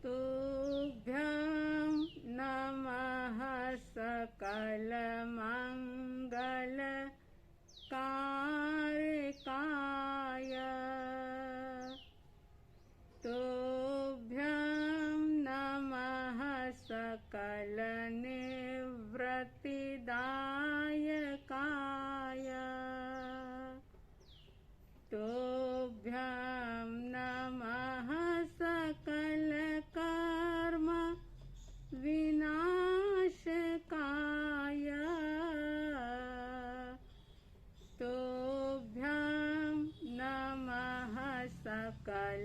तुभ्यं नमः सकलमङ्गलकारकाय। तुभ्यं नमः सकलनिवृत्तिदायकाय। तुभ्यं नमः सकलकर्म विनाशकाय। तुभ्यं नमः सकलतत्त्वनिरूपकाय।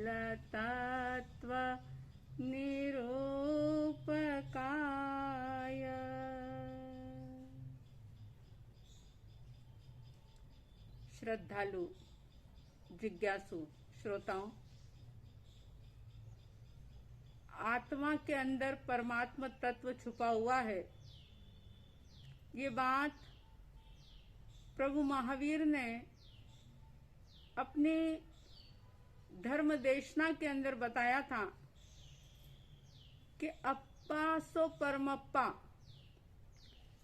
श्रद्धालु जिज्ञासु श्रोताओं, आत्मा के अंदर परमात्मा तत्व छुपा हुआ है। ये बात प्रभु महावीर ने अपनी धर्म देशना के अंदर बताया था कि अप्पा सो परमप्पा,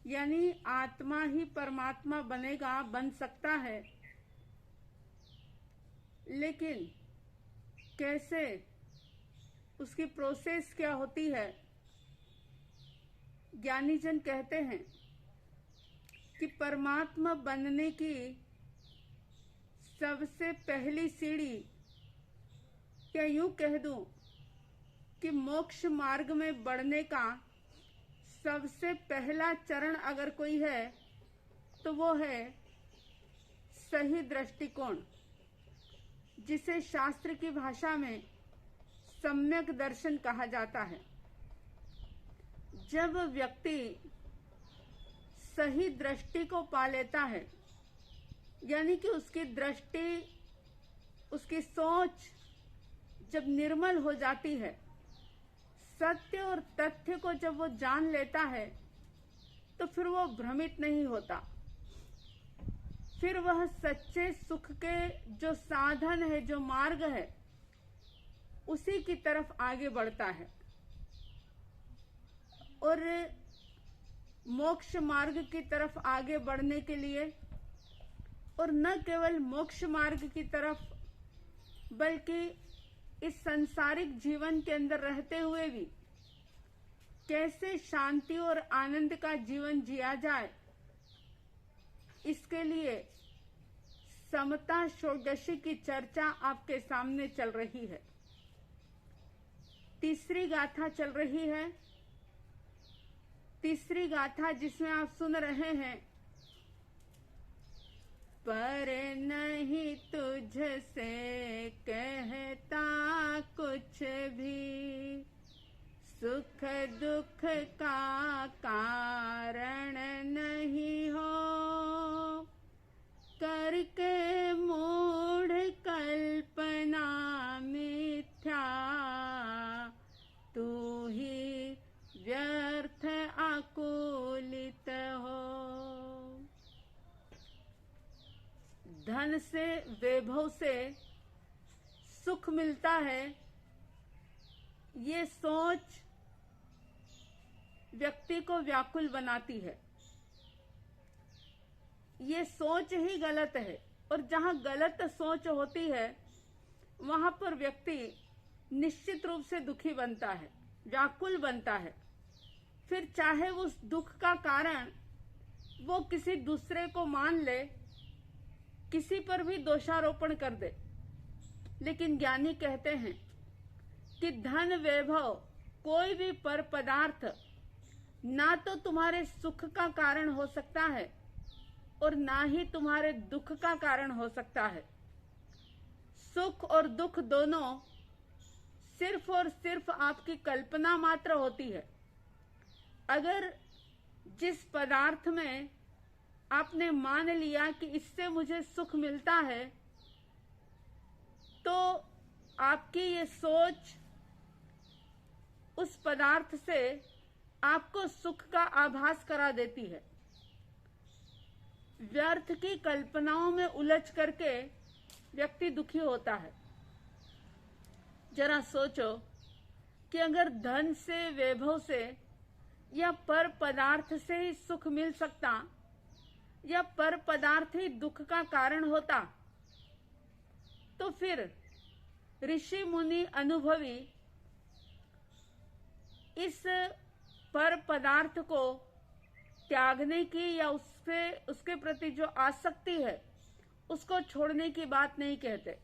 यानी आत्मा ही परमात्मा बनेगा, बन सकता है, लेकिन कैसे, उसकी प्रोसेस क्या होती है। ज्ञानी जन कहते हैं कि परमात्मा बनने की सबसे पहली सीढ़ी, या यूं कह दूं कि मोक्ष मार्ग में बढ़ने का सबसे पहला चरण अगर कोई है तो वो है सही दृष्टिकोण, जिसे शास्त्र की भाषा में सम्यक दर्शन कहा जाता है। जब व्यक्ति सही दृष्टि को पा लेता है, यानी कि उसकी दृष्टि, उसकी सोच जब निर्मल हो जाती है, सत्य और तथ्य को जब वो जान लेता है, तो फिर वो भ्रमित नहीं होता। फिर वह सच्चे सुख के जो साधन है, जो मार्ग है, उसी की तरफ आगे बढ़ता है। और मोक्ष मार्ग की तरफ आगे बढ़ने के लिए, और न केवल मोक्ष मार्ग की तरफ, बल्कि इस सांसारिक जीवन के अंदर रहते हुए भी कैसे शांति और आनंद का जीवन जिया जाए, इसके लिए समता षोडशी की चर्चा आपके सामने चल रही है। तीसरी गाथा चल रही है। तीसरी गाथा जिसमें आप सुन रहे हैं, पर नहीं तुझसे कहता कुछ भी, सुख दुख का कारण नहीं हो, करके मूढ़ कल्पना मिथ्या, तू ही व्यर्थ आकुलित हो। धन से, वैभव से सुख मिलता है, ये सोच व्यक्ति को व्याकुल बनाती है। ये सोच ही गलत है, और जहां गलत सोच होती है वहां पर व्यक्ति निश्चित रूप से दुखी बनता है, व्याकुल बनता है। फिर चाहे उस दुख का कारण वो किसी दूसरे को मान ले, किसी पर भी दोषारोपण कर दे, लेकिन ज्ञानी कहते हैं कि धन वैभव, कोई भी पर पदार्थ ना तो तुम्हारे सुख का कारण हो सकता है और ना ही तुम्हारे दुख का कारण हो सकता है। सुख और दुख दोनों सिर्फ और सिर्फ आपकी कल्पना मात्र होती है। अगर जिस पदार्थ में आपने मान लिया कि इससे मुझे सुख मिलता है, तो आपकी ये सोच उस पदार्थ से आपको सुख का आभास करा देती है। व्यर्थ की कल्पनाओं में उलझ करके व्यक्ति दुखी होता है। जरा सोचो कि अगर धन से, वैभव से या पर पदार्थ से ही सुख मिल सकता या पर पदार्थ ही दुख का कारण होता, तो फिर ऋषि मुनि अनुभवी इस पर पदार्थ को त्यागने की या उसके प्रति जो आसक्ति है उसको छोड़ने की बात नहीं कहते।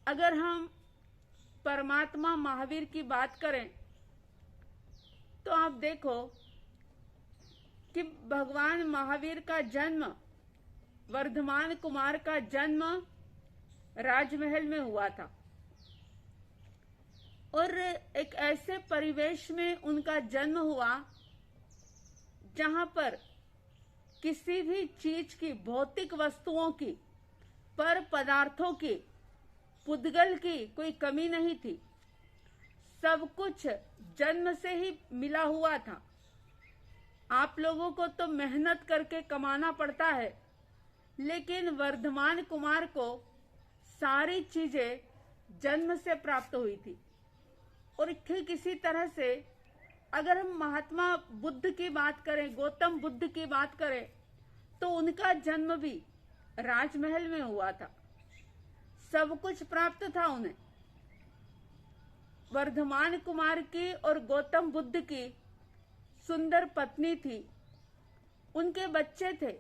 अगर हम परमात्मा महावीर की बात करें तो आप देखो कि भगवान महावीर का जन्म, वर्धमान कुमार का जन्म राजमहल में हुआ था और एक ऐसे परिवेश में उनका जन्म हुआ जहां पर किसी भी चीज की, भौतिक वस्तुओं की, पर पदार्थों की, पुद्गल की कोई कमी नहीं थी। सब कुछ जन्म से ही मिला हुआ था। आप लोगों को तो मेहनत करके कमाना पड़ता है, लेकिन वर्धमान कुमार को सारी चीजें जन्म से प्राप्त हुई थी। और ठीक इसी तरह से अगर हम महात्मा बुद्ध की बात करें, गौतम बुद्ध की बात करें, तो उनका जन्म भी राजमहल में हुआ था। सब कुछ प्राप्त था उन्हें। वर्धमान कुमार की और गौतम बुद्ध की सुंदर पत्नी थी, उनके बच्चे थे।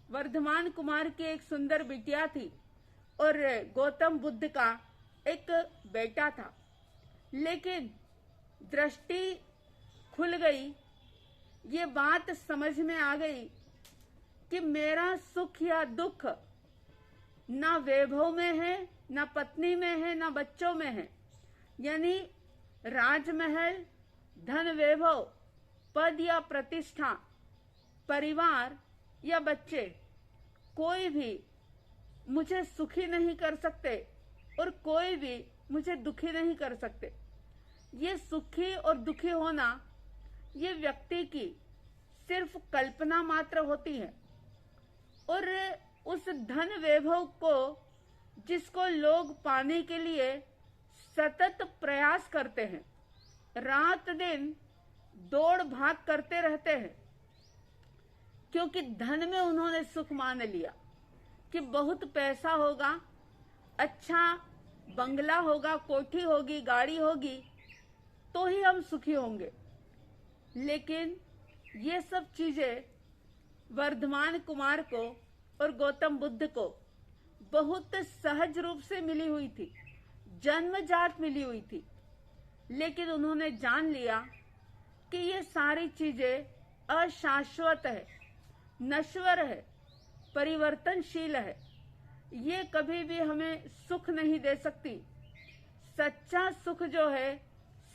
वर्धमान कुमार की एक सुंदर बिटिया थी और गौतम बुद्ध का एक बेटा था। लेकिन दृष्टि खुल गई, ये बात समझ में आ गई कि मेरा सुख या दुख ना वैभव में है, ना पत्नी में है, ना बच्चों में है। यानी राजमहल, धन, वैभव, पद या प्रतिष्ठा, परिवार या बच्चे, कोई भी मुझे सुखी नहीं कर सकते और कोई भी मुझे दुखी नहीं कर सकते। ये सुखी और दुखी होना ये व्यक्ति की सिर्फ कल्पना मात्र होती है। और उस धन वैभव को जिसको लोग पाने के लिए सतत प्रयास करते हैं, रात दिन दौड़ भाग करते रहते हैं, क्योंकि धन में उन्होंने सुख मान लिया कि बहुत पैसा होगा, अच्छा बंगला होगा, कोठी होगी, गाड़ी होगी, तो ही हम सुखी होंगे। लेकिन ये सब चीजें वर्धमान कुमार को और गौतम बुद्ध को बहुत सहज रूप से मिली हुई थी, जन्मजात मिली हुई थी। लेकिन उन्होंने जान लिया कि ये सारी चीजें अशाश्वत है, नश्वर है, परिवर्तनशील है, ये कभी भी हमें सुख नहीं दे सकती। सच्चा सुख जो है,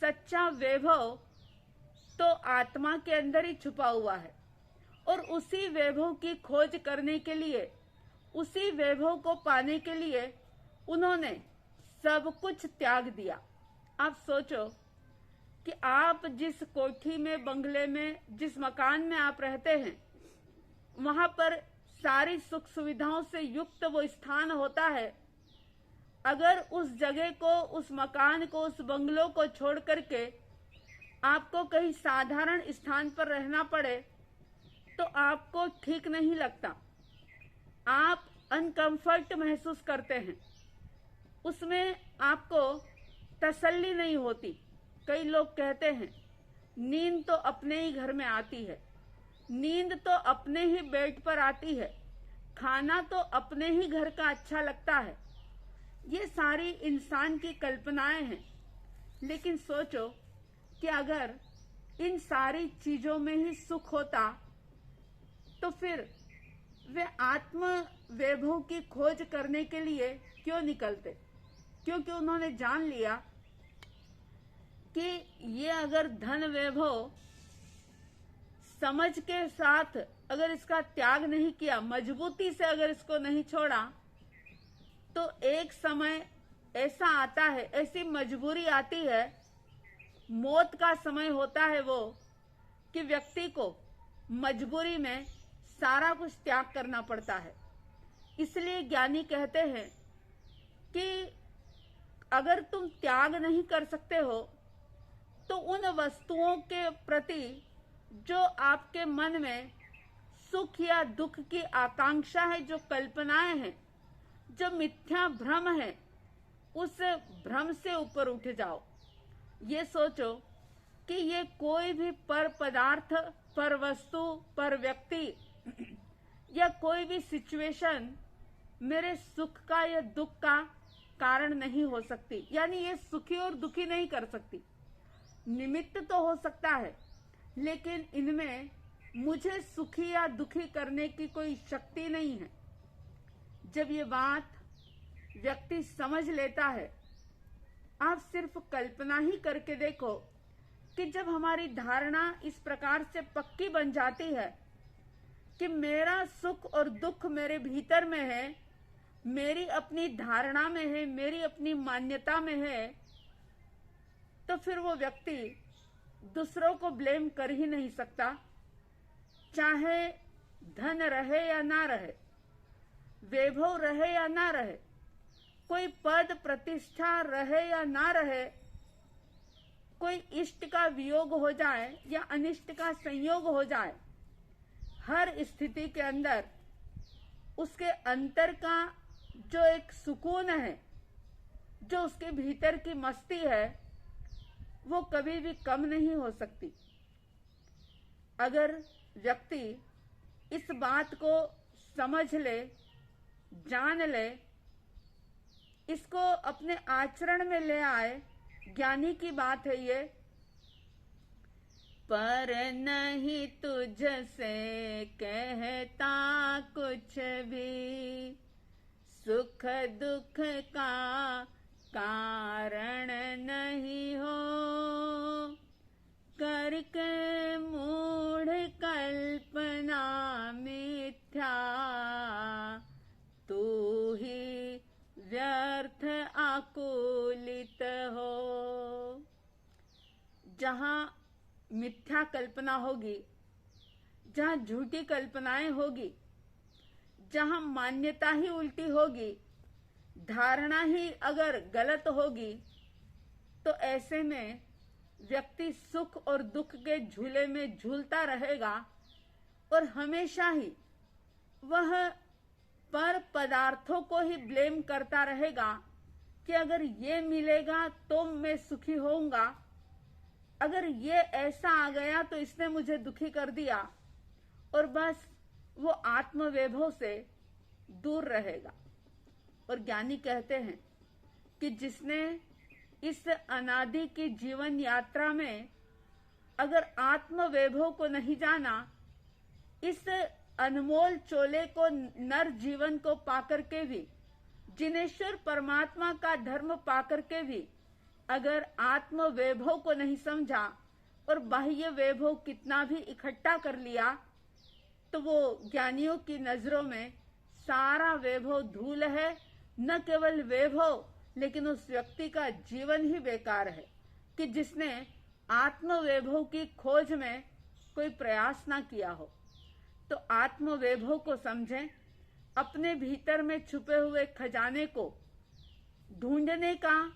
सच्चा वैभव तो आत्मा के अंदर ही छुपा हुआ है। और उसी वैभव की खोज करने के लिए, उसी वैभव को पाने के लिए उन्होंने सब कुछ त्याग दिया। आप सोचो कि आप जिस कोठी में, बंगले में, जिस मकान में आप रहते हैं, वहां पर सारी सुख सुविधाओं से युक्त वो स्थान होता है। अगर उस जगह को, उस मकान को, उस बंगलों को छोड़ करके आपको कहीं साधारण स्थान पर रहना पड़े तो आपको ठीक नहीं लगता, आप अनकंफर्ट महसूस करते हैं, उसमें आपको तसल्ली नहीं होती। कई लोग कहते हैं नींद तो अपने ही घर में आती है, नींद तो अपने ही बेड पर आती है, खाना तो अपने ही घर का अच्छा लगता है। ये सारी इंसान की कल्पनाएं हैं। लेकिन सोचो कि अगर इन सारी चीजों में ही सुख होता तो फिर वे आत्म वैभव की खोज करने के लिए क्यों निकलते? क्योंकि उन्होंने जान लिया कि ये अगर धन वैभव समझ के साथ अगर इसका त्याग नहीं किया, मजबूती से अगर इसको नहीं छोड़ा, तो एक समय ऐसा आता है, ऐसी मजबूरी आती है, मौत का समय होता है वो, कि व्यक्ति को मजबूरी में सारा कुछ त्याग करना पड़ता है। इसलिए ज्ञानी कहते हैं कि अगर तुम त्याग नहीं कर सकते हो तो उन वस्तुओं के प्रति जो आपके मन में सुख या दुख की आकांक्षा है, जो कल्पनाएं हैं, जो मिथ्या भ्रम है, उस भ्रम से ऊपर उठ जाओ। ये सोचो कि ये कोई भी पर पदार्थ, पर वस्तु, पर व्यक्ति या कोई भी सिचुएशन मेरे सुख का या दुख का कारण नहीं हो सकती, यानी ये सुखी और दुखी नहीं कर सकती। निमित्त तो हो सकता है, लेकिन इनमें मुझे सुखी या दुखी करने की कोई शक्ति नहीं है। जब ये बात व्यक्ति समझ लेता है, आप सिर्फ कल्पना ही करके देखो कि जब हमारी धारणा इस प्रकार से पक्की बन जाती है कि मेरा सुख और दुख मेरे भीतर में है, मेरी अपनी धारणा में है, मेरी अपनी मान्यता में है, तो फिर वो व्यक्ति दूसरों को ब्लेम कर ही नहीं सकता। चाहे धन रहे या ना रहे, वैभव रहे या ना रहे, कोई पद प्रतिष्ठा रहे या ना रहे, कोई इष्ट का वियोग हो जाए या अनिष्ट का संयोग हो जाए, हर स्थिति के अंदर उसके अंतर का जो एक सुकून है, जो उसके भीतर की मस्ती है, वो कभी भी कम नहीं हो सकती। अगर व्यक्ति इस बात को समझ ले, जान ले, इसको अपने आचरण में ले आए, ज्ञानी की बात है ये। पर नहीं तुझसे कहता कुछ भी, सुख दुख का कारण नहीं हो, करके मूढ़ कल्पना मिथ्या, तू ही व्यर्थ आकुलित हो। जहां मिथ्या कल्पना होगी, जहां झूठी कल्पनाएं होगी, जहां मान्यता ही उल्टी होगी, धारणा ही अगर गलत होगी, तो ऐसे में व्यक्ति सुख और दुख के झूले में झूलता रहेगा और हमेशा ही वह पर पदार्थों को ही ब्लेम करता रहेगा कि अगर ये मिलेगा तो मैं सुखी होऊंगा, अगर ये ऐसा आ गया तो इसने मुझे दुखी कर दिया, और बस वो आत्मवैभव से दूर रहेगा। और ज्ञानी कहते हैं कि जिसने इस अनादि की जीवन यात्रा में अगर आत्मवैभव को नहीं जाना, इस अनमोल चोले को, नर जीवन को पाकर के भी, जिनेश्वर परमात्मा का धर्म पाकर के भी अगर आत्म वैभव को नहीं समझा और बाह्य वैभव कितना भी इकट्ठा कर लिया, तो वो ज्ञानियों की नजरों में सारा वैभव धूल है। न केवल वैभव, लेकिन उस व्यक्ति का जीवन ही बेकार है कि जिसने आत्म वैभव की खोज में कोई प्रयास ना किया हो। तो आत्म वैभव को समझें, अपने भीतर में छुपे हुए खजाने को ढूंढने का,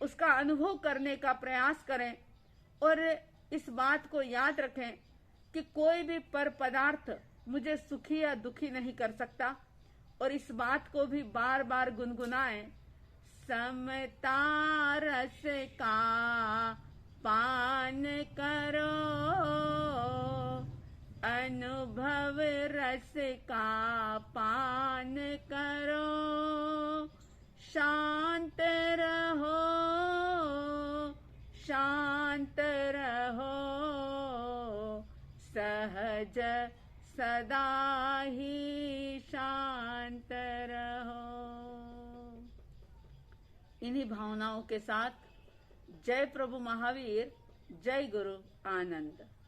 उसका अनुभव करने का प्रयास करें, और इस बात को याद रखें कि कोई भी पर पदार्थ मुझे सुखी या दुखी नहीं कर सकता, और इस बात को भी बार बार गुनगुनाएं। समता रस का पान करो, अनुभव रस का पान करो, शांत रहो, शांत रहो, सहज सदा ही शांत रहो। इन्हीं भावनाओं के साथ जय प्रभु महावीर, जय गुरु आनंद।